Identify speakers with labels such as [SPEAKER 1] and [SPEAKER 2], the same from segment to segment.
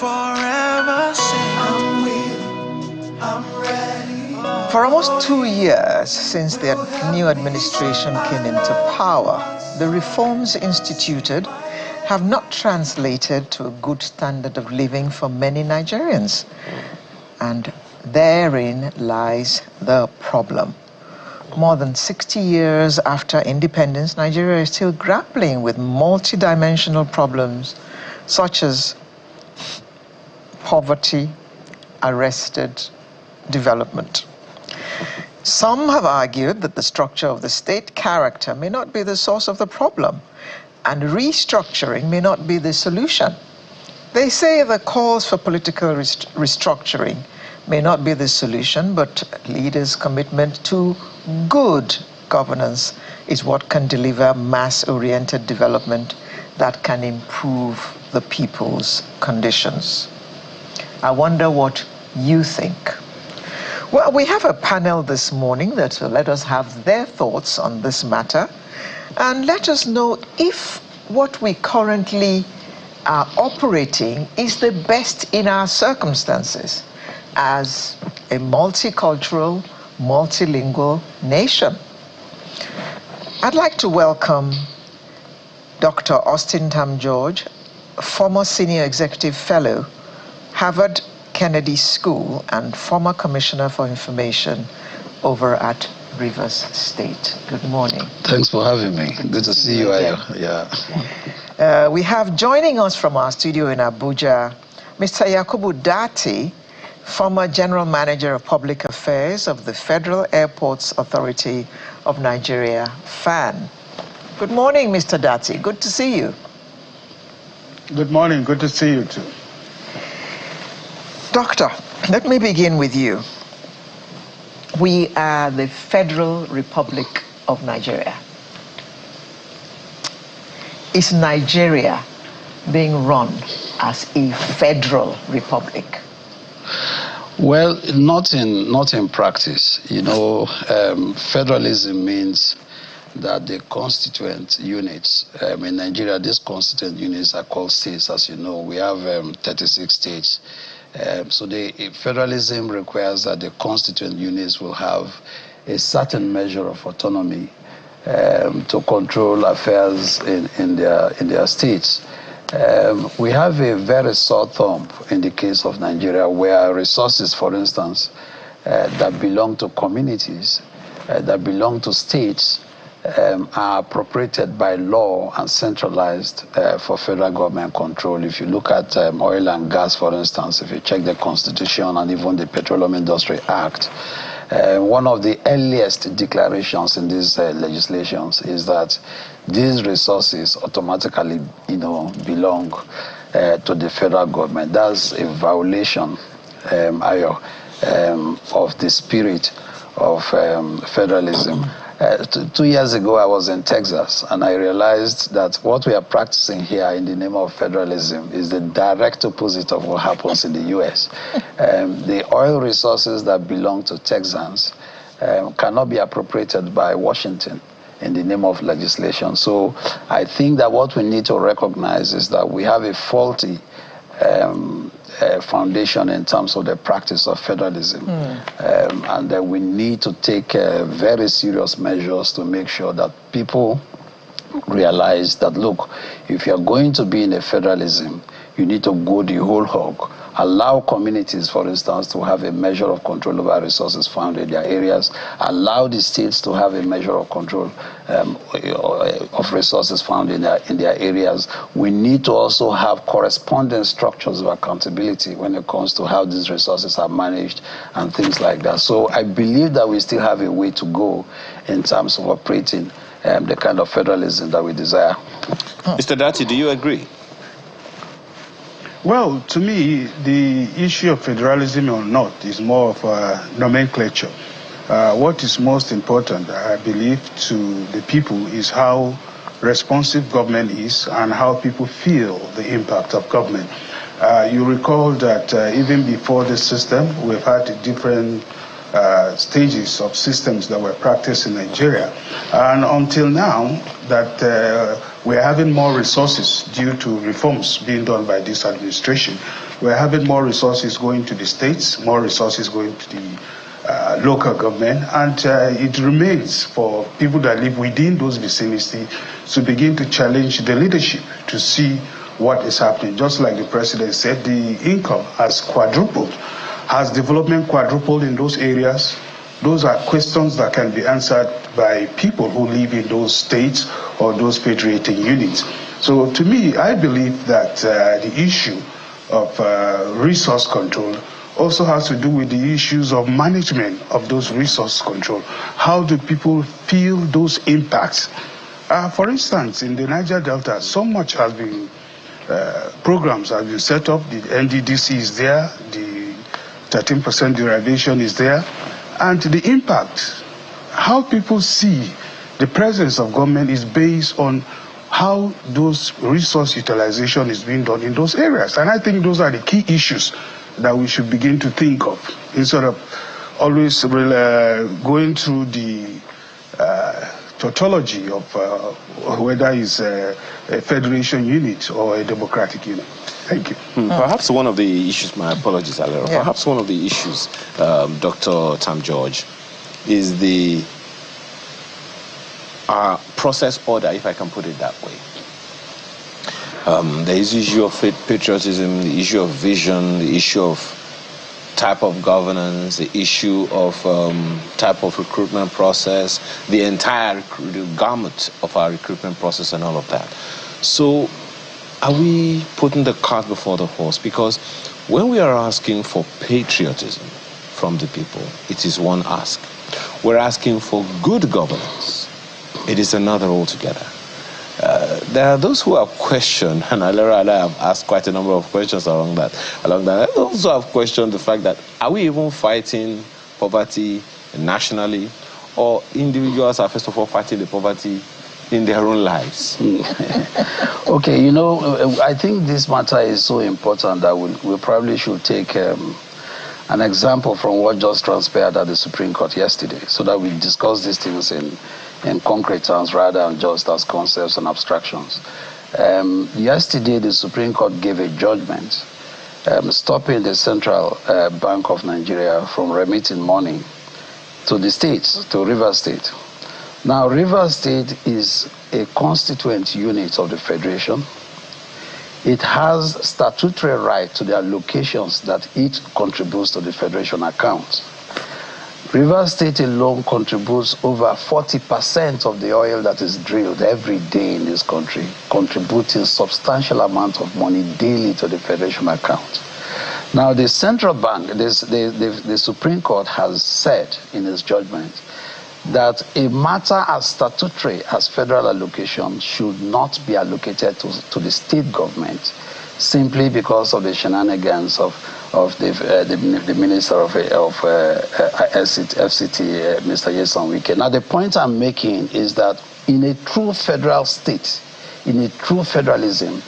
[SPEAKER 1] forever say I'm with, I'm ready.
[SPEAKER 2] For almost 2 years since the new administration came into power, the reforms instituted have not translated to a good standard of living for many Nigerians. And therein lies the problem. More than 60 years after independence, Nigeria is still grappling with multidimensional problems such as poverty, arrested development. Some have argued that the structure of the state character may not be the source of the problem, and restructuring may not be the solution. They say the calls for political restructuring may not be the solution, but leaders' commitment to good governance is what can deliver mass-oriented development that can improve the people's conditions. I wonder what you think. Well, we have a panel this morning that will let us have their thoughts on this matter and let us know if what we currently are operating is the best in our circumstances as a multicultural, multilingual nation. I'd like to welcome Dr. Austin Tam George, former Senior Executive Fellow, Harvard Kennedy School, and former Commissioner for Information over at Rivers State. Good morning.
[SPEAKER 3] Thanks for having me. Good to see you, Ayo. Yeah.
[SPEAKER 2] We have joining us from our studio in Abuja, Mr. Yakubu Dati, former General Manager of Public Affairs of the Federal Airports Authority of Nigeria, FAN. Good morning, Mr. Dati. Good to see you.
[SPEAKER 4] Good morning. Good to see you too.
[SPEAKER 2] Doctor, let me begin with you. We are the Federal Republic of Nigeria. Is Nigeria being run as a federal republic?
[SPEAKER 3] Well, not in practice. You know, federalism means that the constituent units, in Nigeria, these constituent units are called states. As you know, we have 36 states. So the federalism requires that the constituent units will have a certain measure of autonomy to control affairs in their states. We have a very sore thumb in the case of Nigeria, where resources, for instance, that belong to communities, that belong to states, are appropriated by law and centralized for federal government control. If you look at oil and gas, for instance, if you check the Constitution and even the Petroleum Industry Act, one of the earliest declarations in these legislations is that these resources automatically, belong to the federal government. That's a violation, of the spirit of federalism. 2 years ago, I was in Texas, and I realized that what we are practicing here in the name of federalism is the direct opposite of what happens in the U.S. The oil resources that belong to Texans cannot be appropriated by Washington in the name of legislation. So I think that what we need to recognize is that we have a faulty foundation in terms of the practice of federalism, and that we need to take very serious measures to make sure that people realize that, look, if you're going to be in a federalism, you need to go the whole hog. Allow communities, for instance, to have a measure of control over resources found in their areas. Allow the states to have a measure of control of resources found in their areas. We need to also have corresponding structures of accountability when it comes to how these resources are managed and things like that. So I believe that we still have a way to go in terms of operating the kind of federalism that we desire.
[SPEAKER 5] Mr. Dati, do you agree?
[SPEAKER 4] Well, to me, the issue of federalism or not is more of a nomenclature. What is most important, I believe, to the people is how responsive government is and how people feel the impact of government. You recall that even before this system, we've had different stages of systems that were practiced in Nigeria. And until now, that we're having more resources due to reforms being done by this administration. we're having more resources going to the states, more resources going to the local government, and it remains for people that live within those vicinities to begin to challenge the leadership to see what is happening. Just like the president said, the income has quadrupled. Has development quadrupled in those areas? Those are questions that can be answered by people who live in those states or those patriotic units. So to me, I believe that the issue of resource control also has to do with the issues of management of those resource control. How do people feel those impacts? For instance, in the Niger Delta, so much has been, programs have been set up. The NDDC is there, the 13% derivation is there, and the impact, how people see the presence of government is based on how those resource utilization is being done in those areas. And I think those are the key issues that we should begin to think of, instead of always going through the tautology of whether it's a federation unit or a democratic unit. Thank you.
[SPEAKER 5] Perhaps one of the issues, my apologies, Alero, perhaps one of the issues, Dr. Tam George, is the process order, if I can put it that way. There is the issue of patriotism, the issue of vision, the issue of type of governance, the issue of type of recruitment process, the entire gamut of our recruitment process and all of that. So are we putting the cart before the horse? Because when we are asking for patriotism from the people, it is one ask. We're asking for good governance. It is another altogether. There are those who have questioned, and Alera and I have asked quite a number of questions along that. I also have questioned the fact that, are we even fighting poverty nationally, or individuals are first of all fighting the poverty in their own lives?
[SPEAKER 3] Okay, you know, I think this matter is so important that we probably should take an example from what just transpired at the Supreme Court yesterday, so that we discuss these things in concrete terms rather than just as concepts and abstractions. Yesterday, the Supreme Court gave a judgment stopping the Central Bank of Nigeria from remitting money to the states, to Rivers State. Now, Rivers State is a constituent unit of the Federation. It has statutory right to the allocations that it contributes to the Federation account. Rivers State alone contributes over 40% of the oil that is drilled every day in this country, contributing substantial amount of money daily to the Federation account. Now, the Central Bank, the Supreme Court has said in its judgment that a matter as statutory as federal allocation should not be allocated to the state government simply because of the shenanigans of the Minister of FCT, Mr. Yeson Wike. Now, the point I'm making is that in a true federal state, in a true federalism,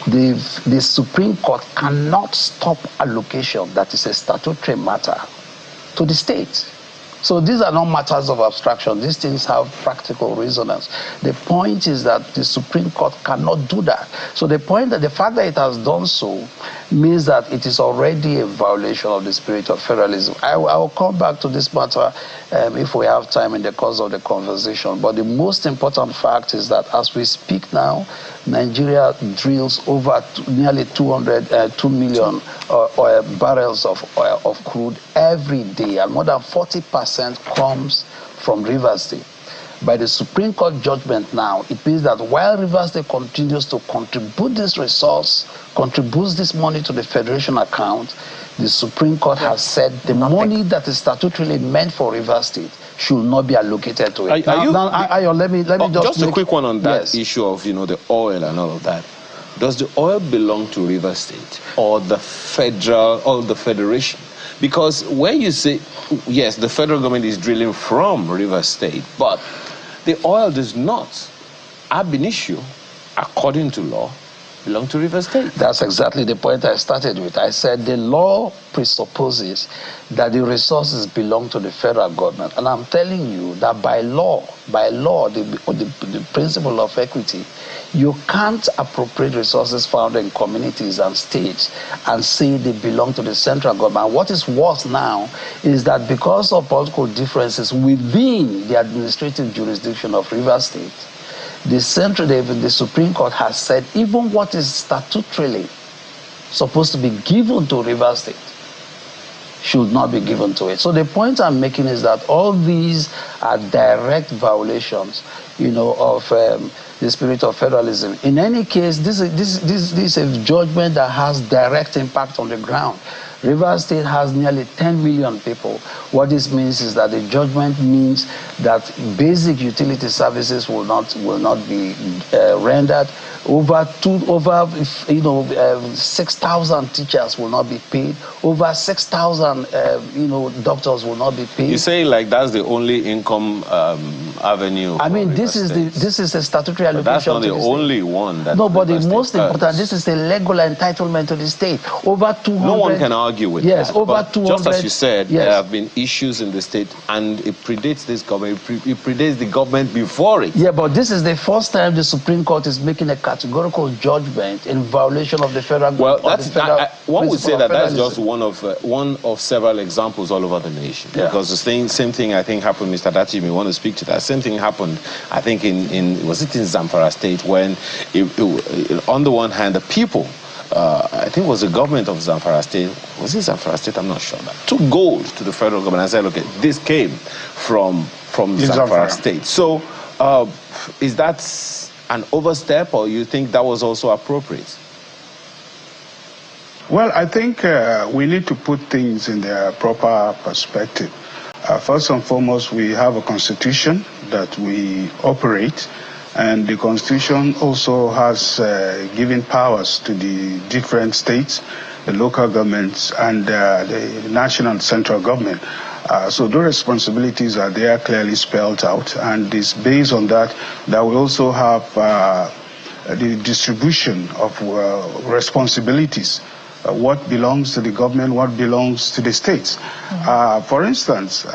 [SPEAKER 3] the Supreme Court cannot stop allocation that is a statutory matter to the state. So these are not matters of abstraction. These things have practical resonance. The point is that the Supreme Court cannot do that. So the fact that it has done so means that it is already a violation of the spirit of federalism. I will come back to this matter if we have time in the course of the conversation. But the most important fact is that as we speak now, Nigeria drills over nearly 2 million barrels of crude every day, and more than 40% comes from Rivers State. By the Supreme Court judgment now, it means that while Rivers State continues to contribute this resource, contributes this money to the Federation account, the Supreme Court has said the money that is statutorily meant for Rivers State should not be allocated to it. Let me
[SPEAKER 5] just a quick one on that issue of the oil and all of that. Does the oil belong to Rivers State or the federal or the Federation? Because when you say yes, the federal government is drilling from Rivers State, but the oil does not, ab initio, according to law, belong to Rivers State.
[SPEAKER 3] That's exactly the point I started with. I said the law presupposes that the resources belong to the federal government. And I'm telling you that by law, the principle of equity, you can't appropriate resources found in communities and states and say they belong to the central government. What is worse now is that because of political differences within the administrative jurisdiction of Rivers State, the Supreme Court has said even what is statutorily supposed to be given to Rivers State should not be given to it. So the point I'm making is that all these are direct violations, of the spirit of federalism. In any case, this is a judgment that has direct impact on the ground. Rivers State has nearly 10 million people. What this means is that the judgment means that basic utility services will not be rendered. Over 6,000 teachers will not be paid. Over 6,000 doctors will not be paid.
[SPEAKER 5] You say like that's the only income avenue.
[SPEAKER 3] I mean, this is a statutory allocation.
[SPEAKER 5] That's not the only one. That
[SPEAKER 3] no, but the
[SPEAKER 5] State
[SPEAKER 3] most important. This is a legal entitlement to the state. Over 200.
[SPEAKER 5] No one can argue with
[SPEAKER 3] yes,
[SPEAKER 5] that.
[SPEAKER 3] Over
[SPEAKER 5] but
[SPEAKER 3] 200.
[SPEAKER 5] Just as you said,
[SPEAKER 3] yes.
[SPEAKER 5] There have been issues in the state, and it predates this government. It predates the government before it.
[SPEAKER 3] Yeah, but this is the first time the Supreme Court is making a categorical judgment in violation of the federal.
[SPEAKER 5] Well, one would say that that's just one of several examples all over the nation. Yeah. Because the same thing I think happened, Mr. Dachi, you may want to speak to that. Same thing happened, I think, was it in Zamfara State, when on the one hand the people, I think it was the government of Zamfara State, was it Zamfara State? I'm not sure. Took gold to the federal government and said, okay, this came from Zamfara State. So is that an overstep, or you think that was also appropriate?
[SPEAKER 4] Well, I think we need to put things in their proper perspective. First and foremost, we have a constitution that we operate, and the constitution also has given powers to the different states, the local governments, and the national and central government. So those responsibilities are there clearly spelled out, and it's based on that that we also have the distribution of responsibilities. What belongs to the government, what belongs to the states. Mm-hmm. For instance,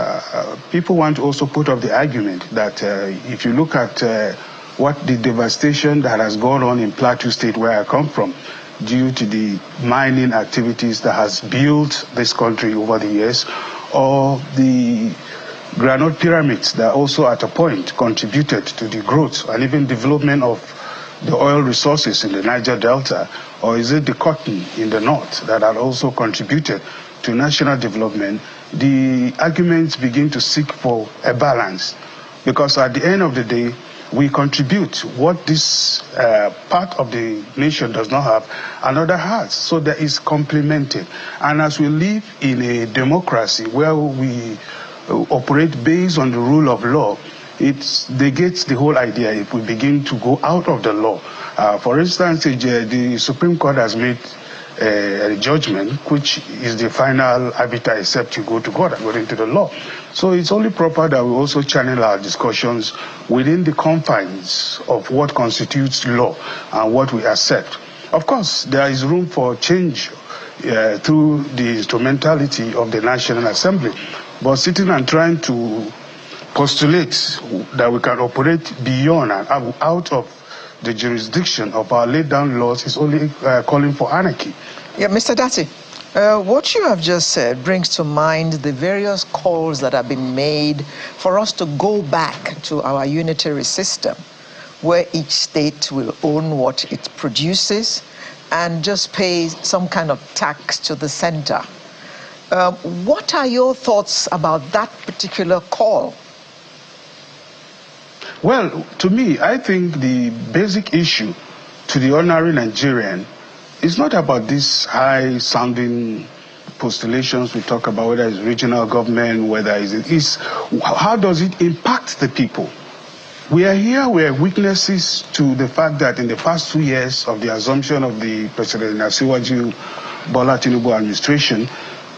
[SPEAKER 4] people want to also put up the argument that if you look at what the devastation that has gone on in Plateau State, where I come from, due to the mining activities that has built this country over the years, or the granite pyramids that also at a point contributed to the growth and even development of the oil resources in the Niger Delta, or is it the cotton in the north that had also contributed to national development, the arguments begin to seek for a balance. Because at the end of the day, we contribute what this part of the nation does not have, another has. So that is complemented. And as we live in a democracy where we operate based on the rule of law, it negates the whole idea if we begin to go out of the law. For instance, the Supreme Court has made a judgment which is the final arbiter except you go to God according to the law. So it's only proper that we also channel our discussions within the confines of what constitutes law and what we accept. Of course, there is room for change through the instrumentality of the National Assembly, but sitting and trying to postulate that we can operate beyond and out of the jurisdiction of our laid down laws is only calling for anarchy.
[SPEAKER 2] Yeah, Mr. Dati, what you have just said brings to mind the various calls that have been made for us to go back to our unitary system, where each state will own what it produces and just pay some kind of tax to the center. What are your thoughts about that particular call?
[SPEAKER 4] Well, to me, I think the basic issue to the ordinary Nigerian is not about these high-sounding postulations we talk about, whether it's regional government, whether it's how does it impact the people? We are here, we are witnesses to the fact that in the past 2 years of the assumption of the President Asiwaju Bola Tinubu administration,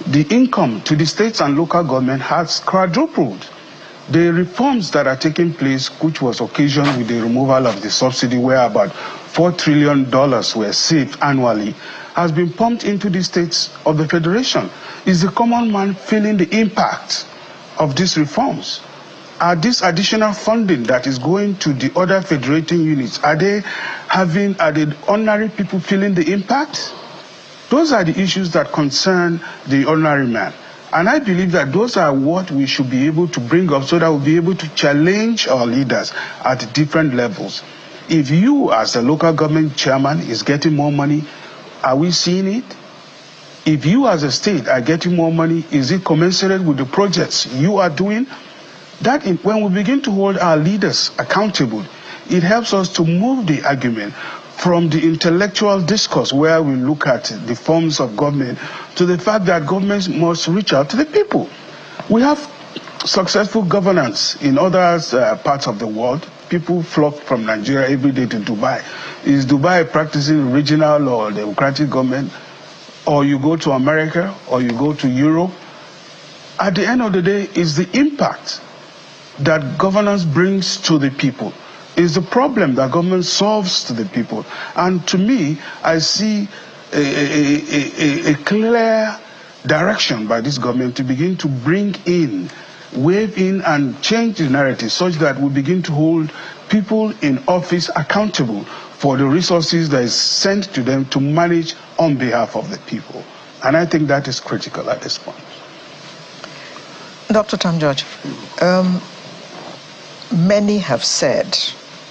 [SPEAKER 4] the income to the states and local government has quadrupled. The reforms that are taking place, which was occasioned with the removal of the subsidy, where about $4 trillion were saved annually has been pumped into the states of the Federation. Is the common man feeling the impact of these reforms? Are this additional funding that is going to the other federating units, are the ordinary people feeling the impact? Those are the issues that concern the ordinary man. And I believe that those are what we should be able to bring up so that we'll be able to challenge our leaders at different levels. If you, as the local government chairman, is getting more money, are we seeing it? If you, as a state, are getting more money, is it commensurate with the projects you are doing? When we begin to hold our leaders accountable, it helps us to move the argument from the intellectual discourse where we look at the forms of government to the fact that governments must reach out to the people. We have successful governance in other parts of the world. People flock from Nigeria every day to Dubai. Is Dubai practicing regional or democratic government? Or you go to America or you go to Europe? At the end of the day, it's the impact that governance brings to the people. Is the problem that government solves to the people. And to me, I see a clear direction by this government to begin to bring in, wave in and change the narrative such that we begin to hold people in office accountable for the resources that is sent to them to manage on behalf of the people. And I think that is critical at this point.
[SPEAKER 2] Dr. Tom George, many have said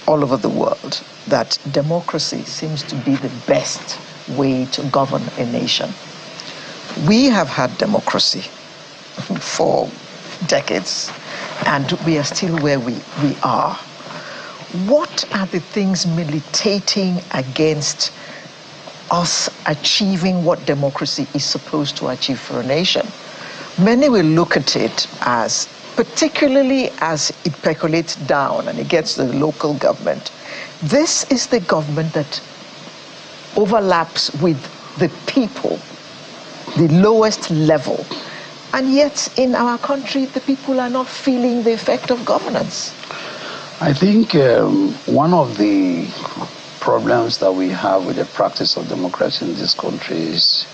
[SPEAKER 2] all over the world that democracy seems to be the best way to govern a nation. We have had democracy for decades, and we are still where we are. What are the things militating against us achieving what democracy is supposed to achieve for a nation? Many will look at it as, particularly as it percolates down and it gets to the local government, this is the government that overlaps with the people, the lowest level. And yet in our country, the people are not feeling the effect of governance.
[SPEAKER 3] I think one of the problems that we have with the practice of democracy in this country is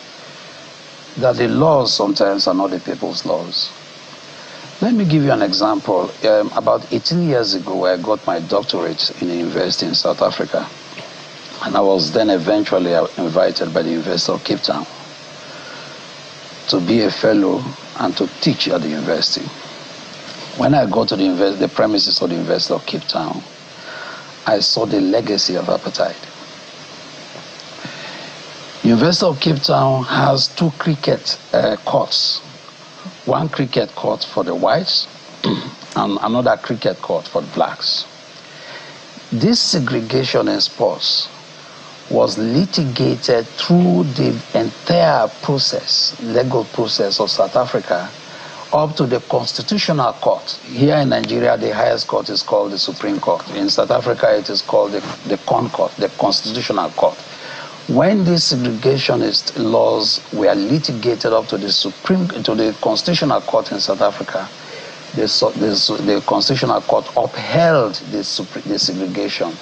[SPEAKER 3] that the laws sometimes are not the people's laws. Let me give you an example. About 18 years ago, I got my doctorate in a university in South Africa. And I was then eventually invited by the University of Cape Town to be a fellow and to teach at the university. When I got to the premises of the University of Cape Town, I saw the legacy of apartheid. University of Cape Town has two cricket courts. One cricket court for the whites and another cricket court for the blacks. This segregation in sports was litigated through the entire process, legal process of South Africa, up to the Constitutional Court. Here in Nigeria, the highest court is called the Supreme Court. In South Africa, it is called the Con Court, the Constitutional Court. When these segregationist laws were litigated up to the Constitutional Court in South Africa, the Constitutional Court upheld the segregation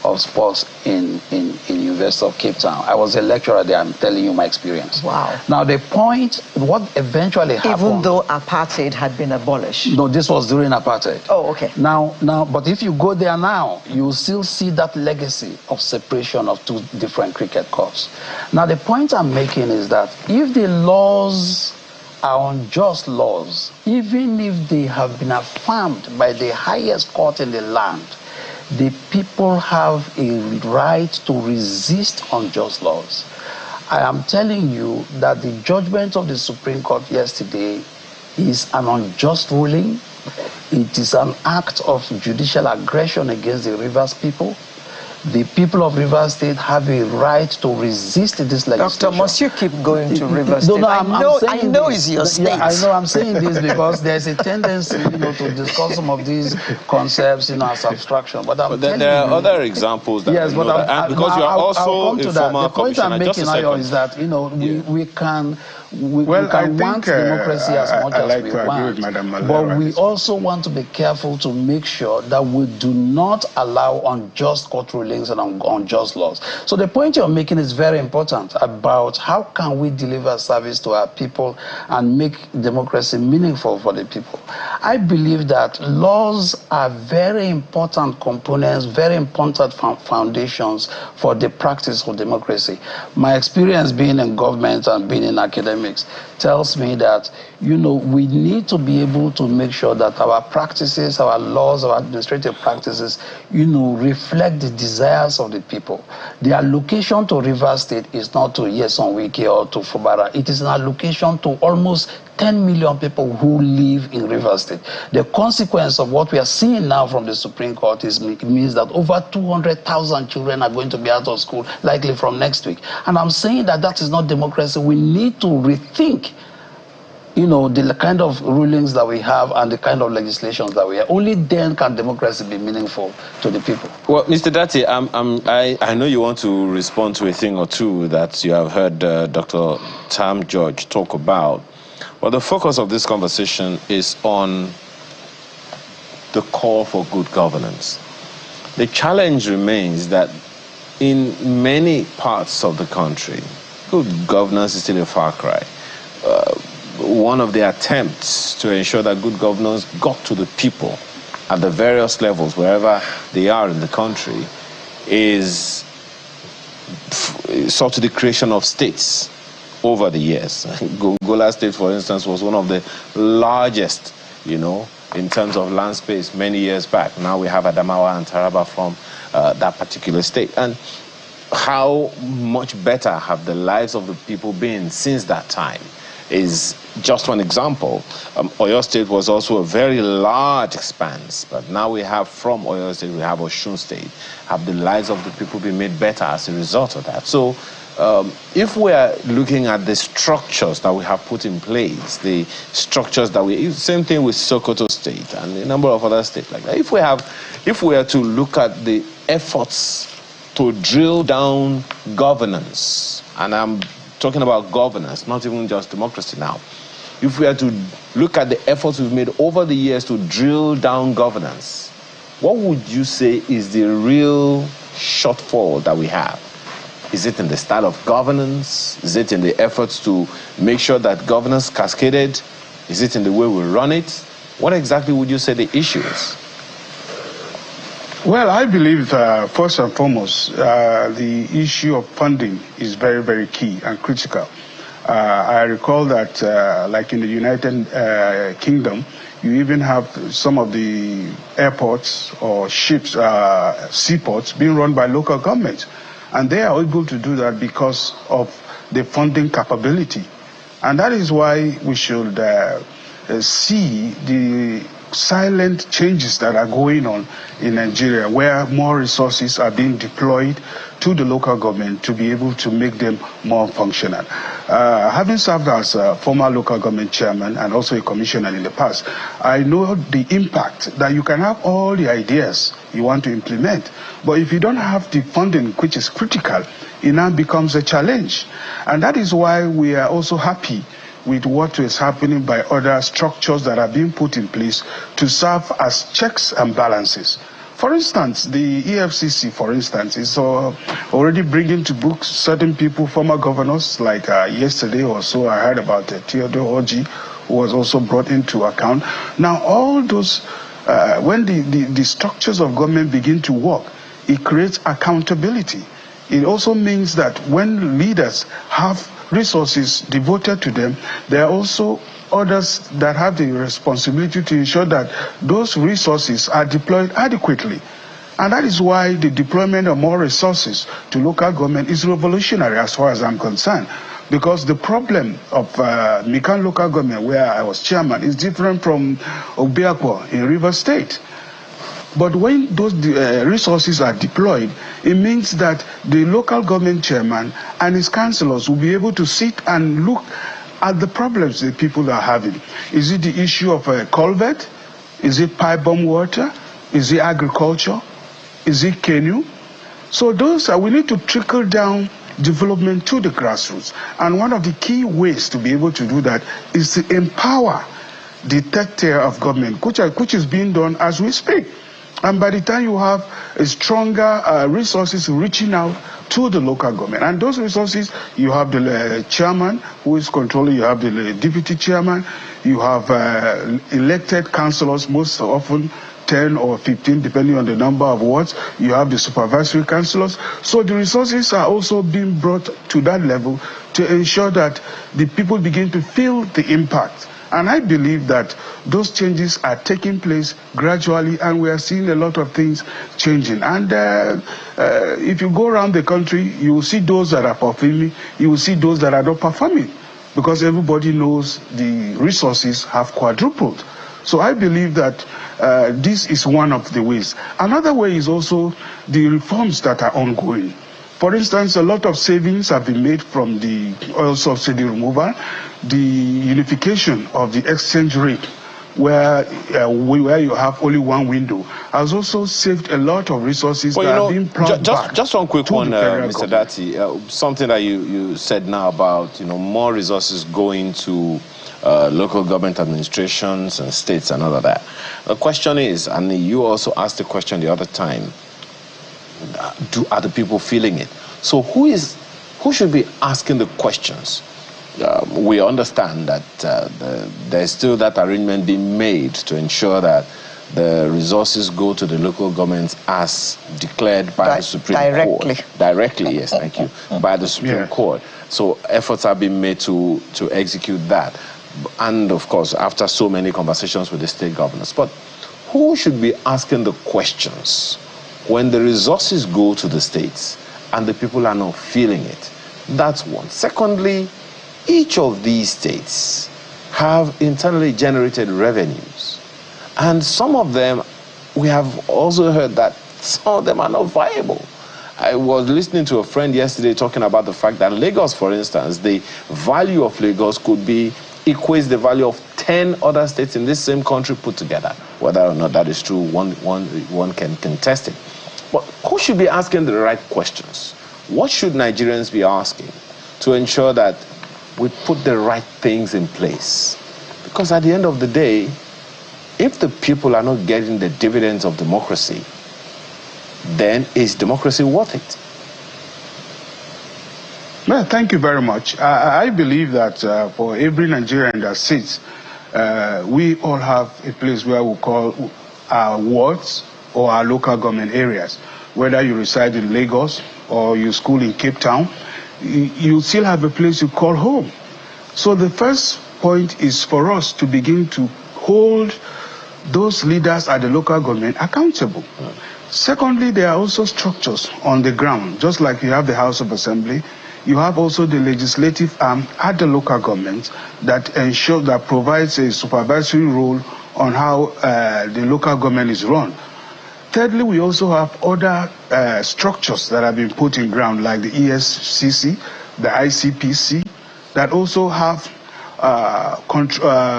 [SPEAKER 3] of sports in University of Cape Town. I was a lecturer there. I'm telling you my experience.
[SPEAKER 2] Wow.
[SPEAKER 3] Now the point, what eventually happened...
[SPEAKER 2] Even though apartheid had been abolished?
[SPEAKER 3] No, this was during apartheid.
[SPEAKER 2] Oh, okay.
[SPEAKER 3] Now, but if you go there now, you will still see that legacy of separation of two different cricket courts. Now the point I'm making is that if the laws are unjust laws, even if they have been affirmed by the highest court in the land, the people have a right to resist unjust laws. I am telling you that the judgment of the Supreme Court yesterday is an unjust ruling. It is an act of judicial aggression against the Rivers people. The people of Rivers State have a right to resist this legislation.
[SPEAKER 2] Doctor, must you keep going to Rivers State?
[SPEAKER 3] No,
[SPEAKER 2] I know it's your state.
[SPEAKER 3] Yeah, I know I'm saying this because there's a tendency, to discuss some of these concepts, as abstraction. But
[SPEAKER 5] then there are other examples. That
[SPEAKER 3] yes, but
[SPEAKER 5] because you are also a former
[SPEAKER 3] commissioner. The point I'm making now is that we can want democracy as much as we want, but we also want to be careful to make sure that we do not allow unjust court rulings rulings and unjust laws. So the point you're making is very important about how can we deliver service to our people and make democracy meaningful for the people. I believe that laws are very important components, very important foundations for the practice of democracy. My experience being in government and being in academics tells me that, you know, we need to be able to make sure that our practices, our laws, our administrative practices, you know, reflect the desires of the people. The allocation to Rivers State is not to Yeson Wike or to Fubara. It is an allocation to almost 10 million people who live in Rivers State. The consequence of what we are seeing now from the Supreme Court means that over 200,000 children are going to be out of school, likely from next week. And I'm saying that that is not democracy. We need to rethink, you know, the kind of rulings that we have and the kind of legislations that we have. Only then can democracy be meaningful to the people.
[SPEAKER 5] Well, Mr. Dati, I know you want to respond to a thing or two that you have heard Dr. Tam George talk about. Well, the focus of this conversation is on the call for good governance. The challenge remains that in many parts of the country, good governance is still a far cry. One of the attempts to ensure that good governance got to the people at the various levels, wherever they are in the country, is sort of the creation of states over the years. Gongola State, for instance, was one of the largest, you know, in terms of land space many years back. Now we have Adamawa and Taraba from that particular state. And how much better have the lives of the people been since that time is just one example. Oyo State was also a very large expanse, but now we have from Oyo State, we have Osun State. Have the lives of the people been made better as a result of that? So if we're looking at the structures that we have put in place, the structures that same thing with Sokoto State and a number of other states like that. If we are to look at the efforts to drill down governance, and I'm talking about governance, not even just democracy now. If we are to look at the efforts we've made over the years to drill down governance, what would you say is the real shortfall that we have? Is it in the style of governance? Is it in the efforts to make sure that governance cascaded? Is it in the way we run it? What exactly would you say the issue is?
[SPEAKER 4] Well, I believe first and foremost, the issue of funding is very, very key and critical. I recall that, like in the United Kingdom, you even have some of the airports or ships, seaports being run by local governments. And they are able to do that because of the funding capability. And that is why we should see the silent changes that are going on in Nigeria, where more resources are being deployed to the local government to be able to make them more functional. Having served as a former local government chairman and also a commissioner in the past, I know the impact that you can have all the ideas you want to implement, but if you don't have the funding, which is critical, it now becomes a challenge. And that is why we are also happy with what is happening by other structures that are being put in place to serve as checks and balances. For instance, the EFCC, for instance, is already bringing to book certain people, former governors, like yesterday or so I heard about Theodore Oji, who was also brought into account. Now, all those, when the structures of government begin to work, it creates accountability. It also means that when leaders have resources devoted to them, there are also others that have the responsibility to ensure that those resources are deployed adequately. And that is why the deployment of more resources to local government is revolutionary as far as I'm concerned. Because the problem of Mikan local government, where I was chairman, is different from Obiakwa in Rivers State. But when those resources are deployed, it means that the local government chairman and his councillors will be able to sit and look at the problems the people are having. Is it the issue of a culvert? Is it pipe bomb water? Is it agriculture? Is it canoe? So those we need to trickle down development to the grassroots. And one of the key ways to be able to do that is to empower the third tier of government, which is being done as we speak. And by the time you have a stronger resources reaching out to the local government, and those resources, you have the chairman who is controlling, you have the deputy chairman, you have elected councillors, most often 10 or 15, depending on the number of wards. You have the supervisory councillors. So the resources are also being brought to that level to ensure that the people begin to feel the impact. And I believe that those changes are taking place gradually, and we are seeing a lot of things changing. And if you go around the country, you will see those that are performing, you will see those that are not performing, because everybody knows the resources have quadrupled. So I believe that this is one of the ways. Another way is also the reforms that are ongoing. For instance, a lot of savings have been made from the oil subsidy removal, the unification of the exchange rate, where you have only one window, has also saved a lot of resources that are being plugged back.
[SPEAKER 5] Just one quick one, Mr.
[SPEAKER 4] government.
[SPEAKER 5] Dati. Something that you said now about more resources going to local government administrations and states and all of that. The question is, and you also asked the question the other time, are the people feeling it? So who should be asking the questions? We understand that there's still that arrangement being made to ensure that the resources go to the local governments as declared by the Supreme Court. Directly, yes, thank you. By the Supreme Court. So efforts are being made to execute that. And of course, after so many conversations with the state governors. But who should be asking the questions when the resources go to the states and the people are not feeling it? That's one. Secondly, each of these states have internally generated revenues. And some of them, we have also heard that some of them are not viable. I was listening to a friend yesterday talking about the fact that Lagos, for instance, the value of Lagos could be equates the value of 10 other states in this same country put together. Whether or not that is true, one can contest it. But who should be asking the right questions? What should Nigerians be asking to ensure that we put the right things in place? Because at the end of the day, if the people are not getting the dividends of democracy, then is democracy worth it?
[SPEAKER 4] Well, thank you very much. I believe that for every Nigerian that sits, we all have a place where we call our wards or our local government areas. Whether you reside in Lagos or you school in Cape Town, you still have a place you call home. So the first point is for us to begin to hold those leaders at the local government accountable. Secondly, there are also structures on the ground, just like you have the House of Assembly. You have also the legislative arm at the local government that provides a supervisory role on how the local government is run. Thirdly, we also have other structures that have been put in ground, like the ESCC, the ICPC, that also have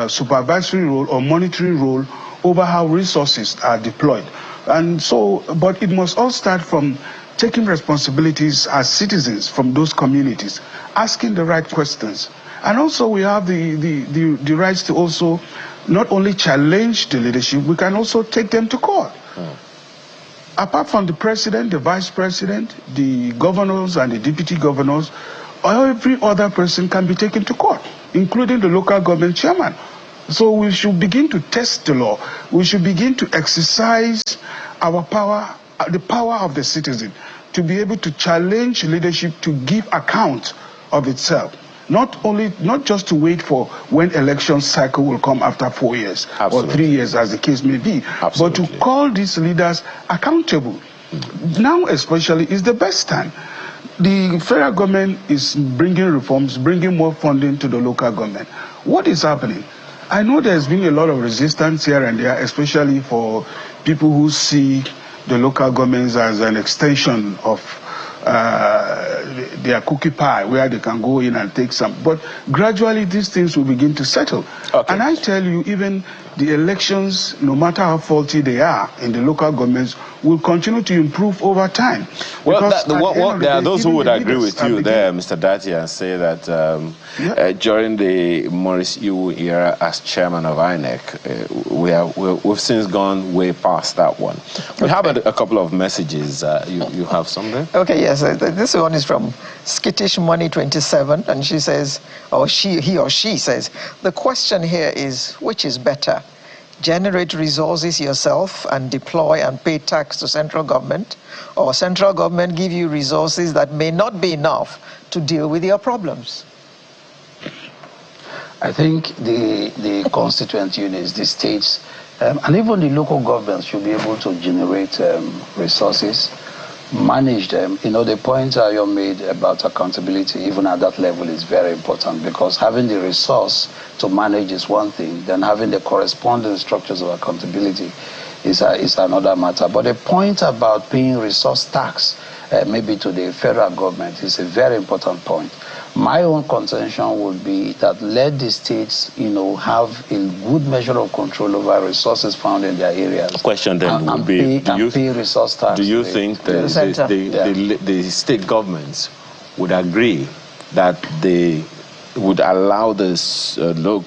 [SPEAKER 4] supervisory role or monitoring role over how resources are deployed. And so, but it must all start from taking responsibilities as citizens from those communities, asking the right questions. And also we have the rights to also not only challenge the leadership, we can also take them to court. Apart from the president, the vice president, the governors and the deputy governors, every other person can be taken to court, including the local government chairman. So we should begin to test the law. We should begin to exercise our power, the power of the citizen, to be able to challenge leadership to give account of itself. Not just to wait for when election cycle will come after 4 years or 3 years, as the case may be, but to call these leaders accountable. Now especially is the best time. The federal government is bringing reforms, bringing more funding to the local government. What is happening? I know there's been a lot of resistance here and there, especially for people who see the local governments as an extension of their cookie pie where they can go in and take some. But gradually these things will begin to settle.
[SPEAKER 5] Okay.
[SPEAKER 4] And I tell you, even the elections, no matter how faulty they are in the local governments, will continue to improve over time.
[SPEAKER 5] Well, there are those who would agree with you there, Mr. Dati, and say that during the Maurice Iwu era as chairman of INEC, we've since gone way past that one. We have a couple of messages. You have some there?
[SPEAKER 2] Okay, yes. This one is from Skittish Money 27, and she says, or he or she says, the question here is, which is better? Generate resources yourself and deploy and pay tax to central government, or central government give you resources that may not be enough to deal with your problems?
[SPEAKER 3] I think the constituent units, the states, and even the local governments should be able to generate resources, manage them. You know, the point you made about accountability, even at that level, is very important, because having the resource to manage is one thing, then having the corresponding structures of accountability is another matter. But the point about paying resource tax, maybe to the federal government, is a very important point. My own contention would be that let the states, you know, have a good measure of control over resources found in their areas.
[SPEAKER 5] The question then would be,
[SPEAKER 3] pay resource tax.
[SPEAKER 5] Do you think the state governments would agree that they would allow the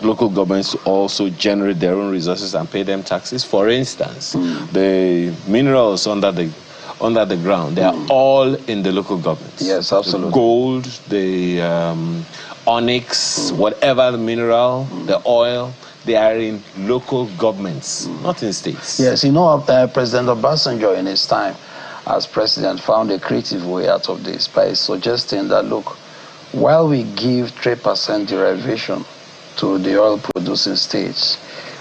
[SPEAKER 5] local governments to also generate their own resources and pay them taxes? For instance, the minerals under the ground, they are all in the local governments.
[SPEAKER 3] Yes, absolutely.
[SPEAKER 5] The gold, the onyx, whatever the mineral, the oil, they are in local governments, not in states.
[SPEAKER 3] Yes, you know, President Obasanjo in his time as president found a creative way out of this by suggesting that, look, while we give 3% derivation to the oil-producing states,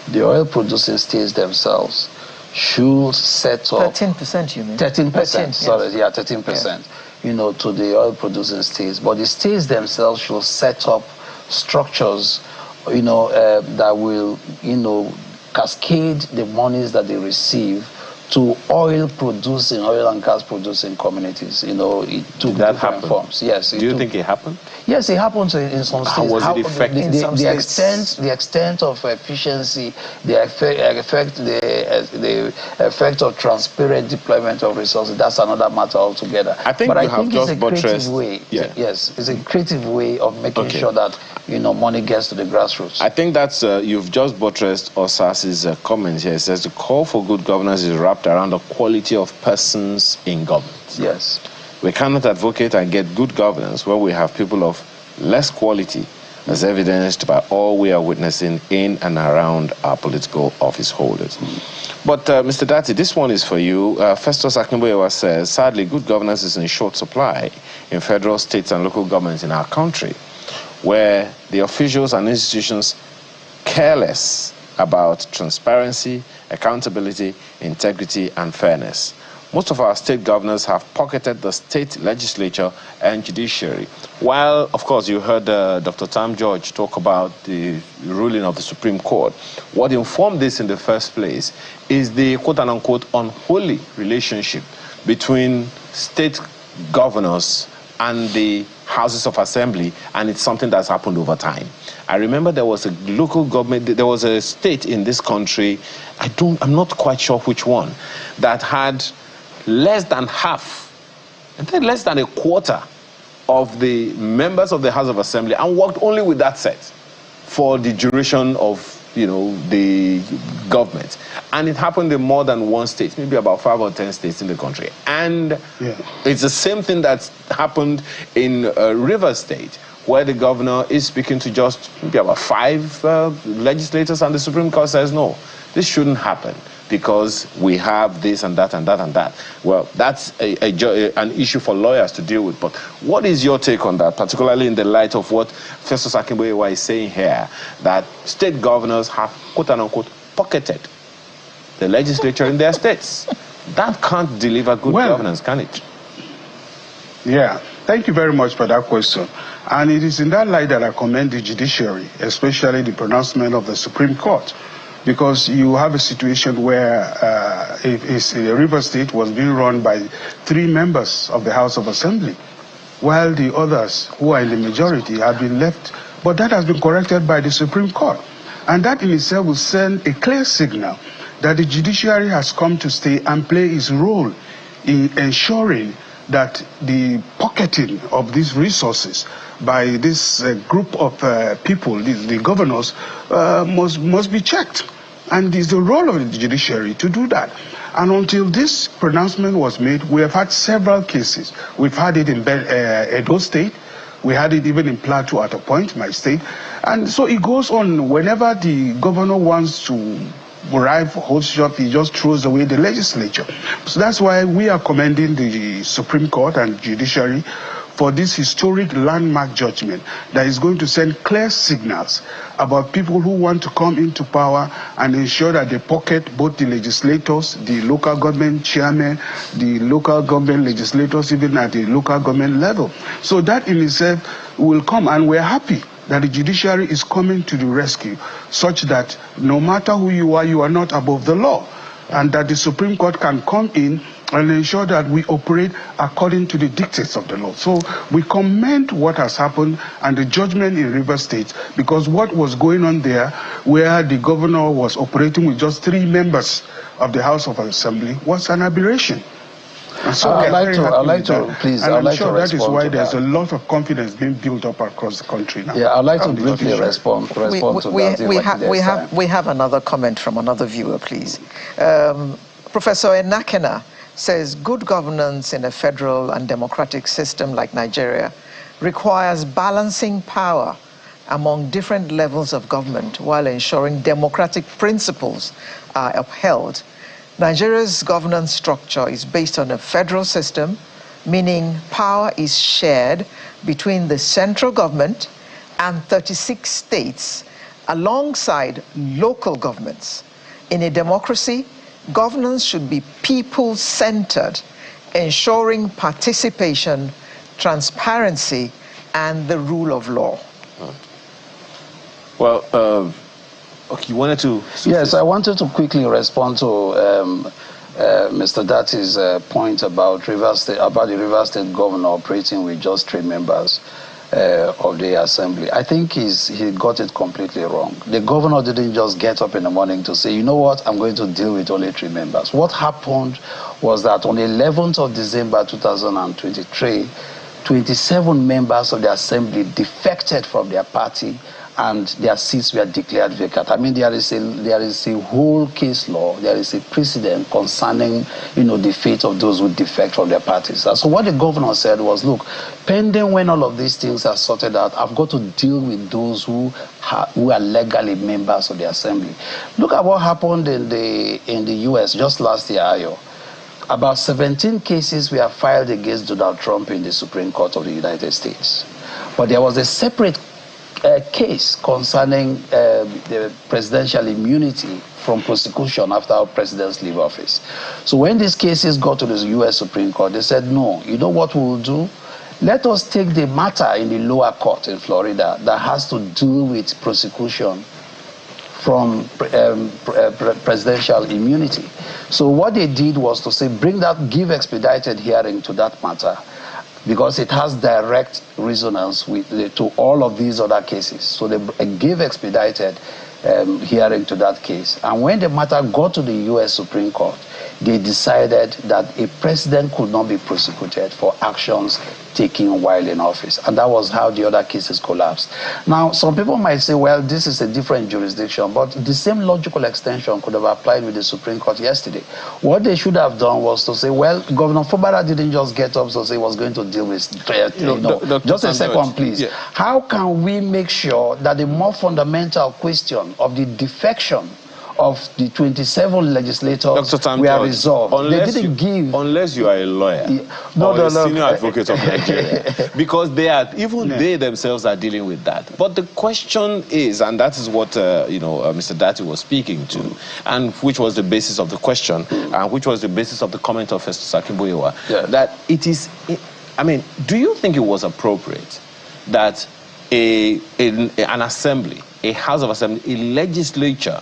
[SPEAKER 3] the oil-producing states themselves should set up
[SPEAKER 2] 13%, you mean?
[SPEAKER 3] 13%. Sorry,
[SPEAKER 2] yes.
[SPEAKER 3] 13%.
[SPEAKER 2] Yeah.
[SPEAKER 3] You know, to the oil-producing states, but the states themselves should set up structures, you know, that will, you know, cascade the monies that they receive to oil and gas producing communities. You know, it took different forms. Yes.
[SPEAKER 5] Do you think it happened?
[SPEAKER 3] Yes, it happens in some states.
[SPEAKER 5] How was it effective?
[SPEAKER 3] The extent of efficiency, the effect of transparent deployment of resources, that's another matter altogether.
[SPEAKER 5] I think it's a creative
[SPEAKER 3] way. Yeah. Yes, it's a creative way of making sure that, you know, money gets to the grassroots.
[SPEAKER 5] I think that's, you've just buttressed Osas's comment here. It says the call for good governance is wrapped around the quality of persons in government.
[SPEAKER 3] Yes.
[SPEAKER 5] We cannot advocate and get good governance when we have people of less quality, as evidenced by all we are witnessing in and around our political office holders. But Mr. Dati, this one is for you. Festus Akinboyewa says, sadly, good governance is in short supply in federal, states, and local governments in our country, where the officials and institutions careless about transparency, accountability, integrity, and fairness. Most of our state governors have pocketed the state legislature and judiciary. While, of course, you heard Dr. Tam George talk about the ruling of the Supreme Court, what informed this in the first place is the quote-unquote unholy relationship between state governors and the houses of assembly, and it's something that's happened over time. I remember there was a local government, there was a state in this country, I'm not quite sure which one, that had less than half, I think less than a quarter of the members of the House of Assembly, and worked only with that set for the duration of, you know, the government. And it happened in more than one state, maybe about 5 or 10 states in the country. And it's the same thing that's happened in Rivers State, where the governor is speaking to just maybe about 5 legislators, and the Supreme Court says, no, this shouldn't happen because we have this and that and that and that. Well, that's an issue for lawyers to deal with. But what is your take on that, particularly in the light of what Festus Akinboyewa is saying here, that state governors have, quote-unquote, pocketed the legislature in their states? That can't deliver good governance, can it?
[SPEAKER 4] Yeah, thank you very much for that question. And it is in that light that I commend the judiciary, especially the pronouncement of the Supreme Court. because you have a situation where if a River State was being run by 3 members of the House of Assembly, while the others who are in the majority have been left. But that has been corrected by the Supreme Court. And that in itself will send a clear signal that the judiciary has come to stay and play its role in ensuring that the pocketing of these resources by this group of people, the governors, must be checked. And it's the role of the judiciary to do that. And until this pronouncement was made, we have had several cases. We've had it in Edo State. We had it even in Plateau at a point, my state. And so it goes on. Whenever the governor wants to arrive, hold shop, he just throws away the legislature. So that's why we are commending the Supreme Court and judiciary for this historic landmark judgment that is going to send clear signals about people who want to come into power and ensure that they pocket both the legislators, the local government chairmen, the local government legislators, even at the local government level. So that in itself will come, and we're happy that the judiciary is coming to the rescue, such that no matter who you are not above the law, and that the Supreme Court can come in and ensure that we operate according to the dictates of the law. So we commend what has happened and the judgment in River State, because what was going on there, where the governor was operating with just 3 members of the House of Assembly, was an aberration. And so
[SPEAKER 3] I'd like to
[SPEAKER 4] that is why there's
[SPEAKER 3] that.
[SPEAKER 4] a lot of confidence being built up across the country now.
[SPEAKER 3] Yeah, I'd like to briefly respond to that.
[SPEAKER 2] We have another comment from another viewer, please. Professor Enakena says good governance in a federal and democratic system like Nigeria requires balancing power among different levels of government while ensuring democratic principles are upheld. Nigeria's governance structure is based on a federal system, meaning power is shared between the central government and 36 states alongside local governments. In a democracy, governance should be people-centered, ensuring participation, transparency, and the rule of law.
[SPEAKER 5] Well, okay, you wanted to...
[SPEAKER 3] Yes, I wanted to quickly respond to Mr. Dati's point about the River State governor operating with just 3 members of the assembly. I think he got it completely wrong. The governor didn't just get up in the morning to say, you know what, I'm going to deal with only 3 members. What happened was that on the 11th of December 2023, 27 members of the assembly defected from their party and their seats were declared vacant. I mean, there is a whole case law, there is a precedent concerning, the fate of those who defect from their parties. And so what the governor said was, look, pending when all of these things are sorted out, I've got to deal with those who are legally members of the assembly. Look at what happened in the US just last year, Ayo. About 17 cases were filed against Donald Trump in the Supreme Court of the United States. But there was a separate case concerning the presidential immunity from prosecution after our presidents leave office. So when these cases got to the U.S. Supreme Court, they said, no, you know what we'll do? Let us take the matter in the lower court in Florida that has to do with prosecution from presidential immunity. So what they did was to say, give expedited hearing to that matter, because it has direct resonance to all of these other cases. So they gave expedited hearing to that case. And when the matter got to the U.S. Supreme Court, they decided that a president could not be prosecuted for actions taken while in office. And that was how the other cases collapsed. Now, some people might say, well, this is a different jurisdiction, but the same logical extension could have applied with the Supreme Court yesterday. What they should have done was to say, well, Governor Fubara didn't just get up to say he was going to deal with, just a second, please. Yeah. How can we make sure that the more fundamental question of the defection of the 27 legislators were resolved?
[SPEAKER 5] Unless you are a lawyer or a senior advocate of Nigeria, because they themselves are dealing with that. But the question is, and that is what Mr. Dati was speaking to, and which was the basis of the question, and which was the basis of the comment of Mr. Sakiboyewa, that it is. I mean, do you think it was appropriate that an assembly, a House of Assembly, a legislature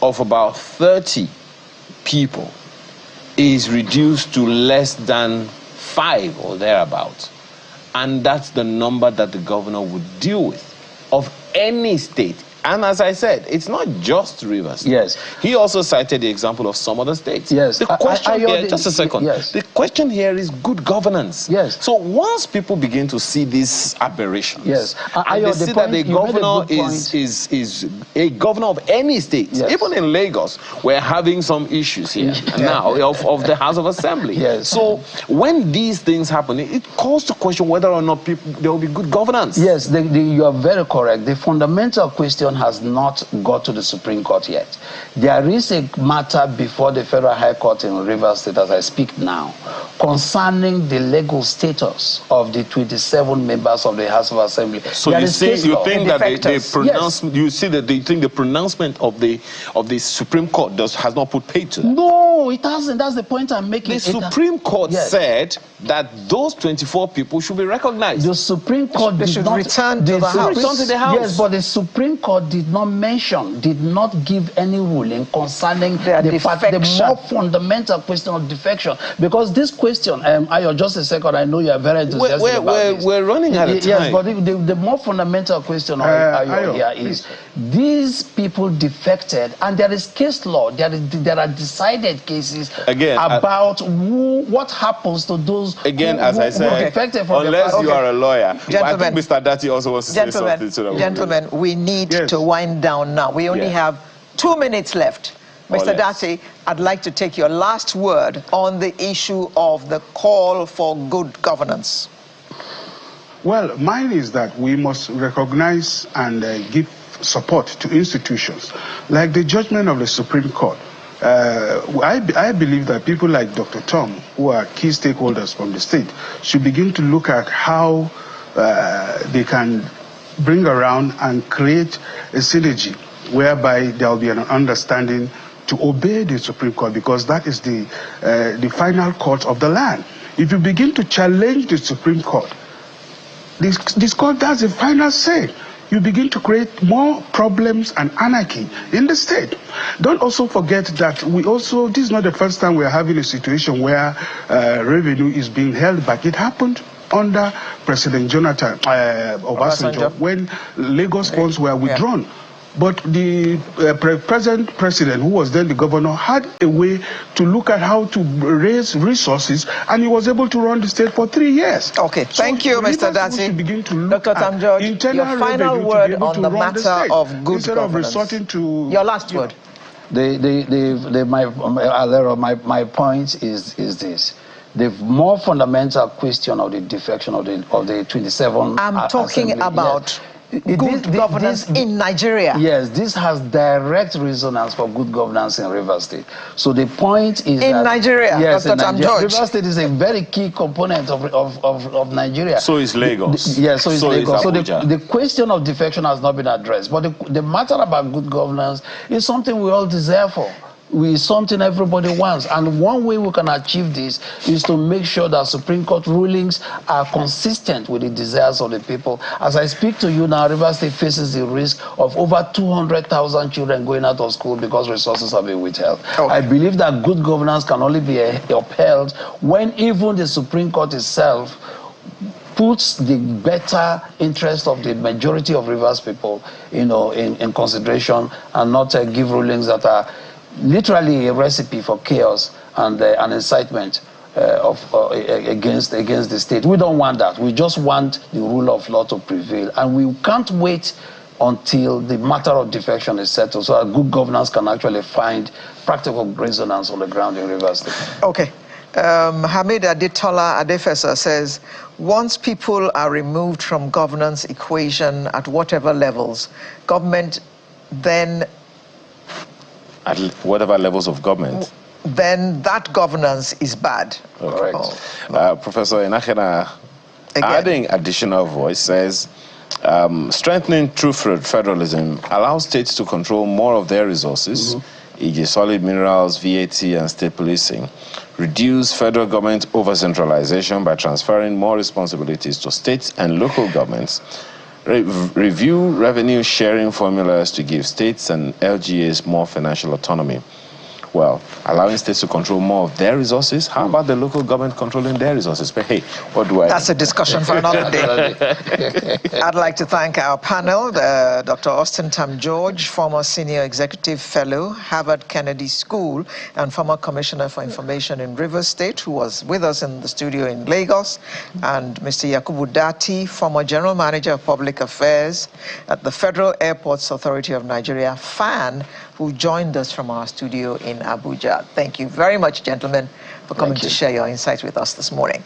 [SPEAKER 5] of about 30 people is reduced to less than 5 or thereabouts. And that's the number that the governor would deal with of any state. And as I said, it's not just Rivers.
[SPEAKER 3] Yes.
[SPEAKER 5] He also cited the example of some other states.
[SPEAKER 3] Yes.
[SPEAKER 5] The question here, just a second.
[SPEAKER 3] Yes.
[SPEAKER 5] The question here is good governance.
[SPEAKER 3] Yes.
[SPEAKER 5] So once people begin to see these aberrations,
[SPEAKER 3] yes,
[SPEAKER 5] and they see that the governor is a governor of any state,
[SPEAKER 3] yes,
[SPEAKER 5] even in Lagos, we're having some issues here now of the House of Assembly.
[SPEAKER 3] Yes.
[SPEAKER 5] So when these things happen, it calls to question whether or not there will be good governance.
[SPEAKER 3] Yes, you are very correct. The fundamental question has not got to the Supreme Court yet. There is a matter before the Federal High Court in Rivers State as I speak now concerning the legal status of the 27 members of the House of Assembly.
[SPEAKER 5] So you think that the pronouncement of the Supreme Court has not put paid to that?
[SPEAKER 3] No, it hasn't. That's the point I'm making.
[SPEAKER 5] The Supreme Court said that those 24 people should be recognized.
[SPEAKER 3] The Supreme Court
[SPEAKER 2] should return to the House.
[SPEAKER 3] Yes, but the Supreme Court did not give any ruling concerning the more fundamental question of defection. Because this question, Ayo, just a second, I know you are very enthusiastic about this.
[SPEAKER 5] We're running out of time.
[SPEAKER 3] Yes, but the more fundamental question Ayo, here is, these people defected, and there is case law, there are decided cases about what happens to those who defected from
[SPEAKER 5] unless you are a lawyer.
[SPEAKER 2] Gentlemen,
[SPEAKER 5] I think Mr. Dati also wants to say something to that.
[SPEAKER 2] Gentlemen, we need to wind down now. We only have 2 minutes left. Mr. Dati, I'd like to take your last word on the issue of the call for good governance.
[SPEAKER 4] Well, mine is that we must recognize and give support to institutions like the judgment of the Supreme Court. I believe that people like Dr. Tom, who are key stakeholders from the state, should begin to look at how they can bring around and create a synergy whereby there will be an understanding to obey the Supreme Court, because that is the final court of the land. If you begin to challenge the Supreme Court, this court does the final say. You begin to create more problems and anarchy in the state. Don't also forget that this is not the first time we are having a situation where revenue is being held back. It happened under President Jonathan Obasanjo when Lagos funds were withdrawn. But the present president, who was then the governor, had a way to look at how to raise resources, and he was able to run the state for 3 years.
[SPEAKER 2] Okay, thank you, Mr. Dati. Dr. Tam George, your final word on the matter of good
[SPEAKER 4] instead
[SPEAKER 2] governance.
[SPEAKER 4] Of resorting to
[SPEAKER 2] your last word.
[SPEAKER 3] My point is this. The more fundamental question of the defection of the 27.
[SPEAKER 2] I'm talking about good governance in Nigeria.
[SPEAKER 3] Yes, this has direct resonance for good governance in Rivers State. So the point is
[SPEAKER 2] in Nigeria,
[SPEAKER 3] yes,
[SPEAKER 2] Dr. Tam George.
[SPEAKER 3] Rivers State is a very key component of Nigeria.
[SPEAKER 5] So is Lagos.
[SPEAKER 3] Yes, so is Lagos. So
[SPEAKER 5] Abuja.
[SPEAKER 3] the question of defection has not been addressed. But the matter about good governance is something we all desire for. Is something everybody wants, and one way we can achieve this is to make sure that Supreme Court rulings are consistent with the desires of the people. As I speak to you now, Rivers State faces the risk of over 200,000 children going out of school because resources have been withheld. Okay. I believe that good governance can only be upheld when even the Supreme Court itself puts the better interest of the majority of Rivers people, in consideration, and not give rulings that are literally a recipe for chaos and an incitement against the state. We don't want that. We just want the rule of law to prevail, and we can't wait until the matter of defection is settled, so that good governance can actually find practical resonance on the ground in Rivers State.
[SPEAKER 2] Okay. Hamid Adetola Adefesa says, once people are removed from governance equation at whatever levels, government then
[SPEAKER 5] at whatever levels of government,
[SPEAKER 2] then that governance is bad.
[SPEAKER 5] Correct. Professor Inakena, adding additional voice, says, strengthening true federalism allows states to control more of their resources, e.g. solid minerals, VAT, and state policing, reduce federal government over-centralization by transferring more responsibilities to states and local governments, Review revenue sharing formulas to give states and LGAs more financial autonomy. Well, allowing states to control more of their resources. How about the local government controlling their resources? But hey, what do I...
[SPEAKER 2] That's a discussion for another day. I'd like to thank our panel, Dr. Austin Tam George, former Senior Executive Fellow, Harvard Kennedy School, and former Commissioner for Information in Rivers State, who was with us in the studio in Lagos, and Mr. Yakubu Dati, former General Manager of Public Affairs at the Federal Airports Authority of Nigeria, FAN, who joined us from our studio in Abuja. Thank you very much, gentlemen, for coming to share your insights with us this morning.